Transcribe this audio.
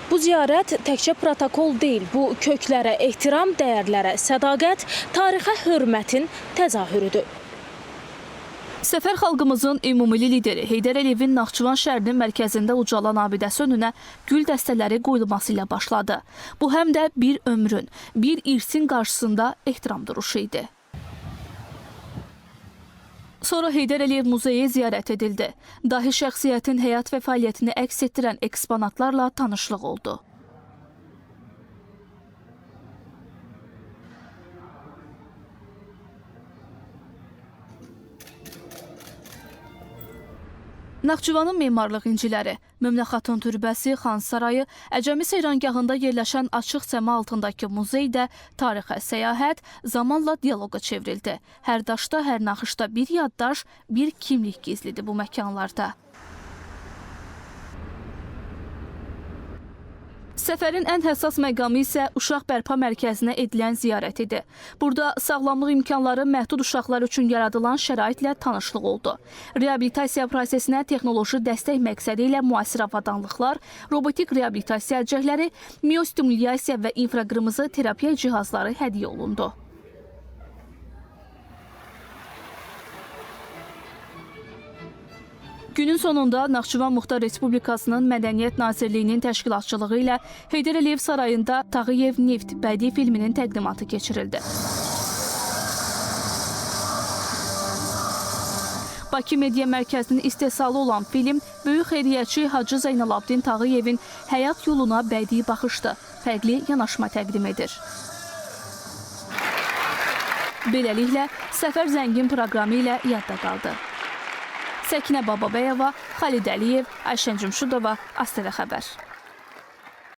Bu ziyarət təkcə protokol deyil, bu köklərə ehtiram, dəyərlərə sədaqət, tarixə hörmətin təzahürüdür. Səfər xalqımızın ümumi lideri Heydər Əliyevin Naxçıvan şəhərinin mərkəzində ucalan abidəsi önünə gül dəstələri qoyulması ilə başladı. Bu həm də bir ömrün, bir irsin qarşısında ehtiram duruşu idi. Sonra Heydər Əliyev muzeyi ziyarət edildi. Dahi şəxsiyyətin həyat və fəaliyyətini əks etdirən eksponatlarla tanışlıq oldu. Naxçıvanın memarlıq inciləri, Möminə xatun türbəsi, Xan sarayı, Əcəmi seyrangahında yerləşən açıq səma altındakı muzey də tarixə səyahət, zamanla dialoqa çevrildi. Hər daşda, hər naxışda bir yaddaş, bir kimlik gizlidir bu məkanlarda. Səfərin ən həssas məqamı isə uşaq bərpa mərkəzinə edilən ziyarət idi. Burada sağlamlıq imkanları məhdud uşaqlar üçün yaradılan şəraitlə tanışlıq oldu. Reabilitasiya prosesinə texnoloji dəstək məqsədi ilə müasir avadanlıqlar, robotik reabilitasiya əlcəkləri, miostimulyasiya və infraqırmızı terapiya cihazları hədiyyə olundu. Günün sonunda Naxçıvan Muxtar Respublikasının Mədəniyyət Nazirliyinin təşkilatçılığı ilə Heydər Əliyev sarayında Tağıyev Neft bədii filminin təqdimatı keçirildi. Bakı Media Mərkəzinin istehsalı olan film böyük xeyriyyətçi Hacı Zeynalabdin Tağıyevin həyat yoluna bədii baxışdı, fərqli yanaşma təqdim edir. Beləliklə, səfər zəngin proqramı ilə yadda qaldı. Səkinə Bababəyova, Xalid Əliyev, Ayşən Cümşudova, ASTV Xəbər.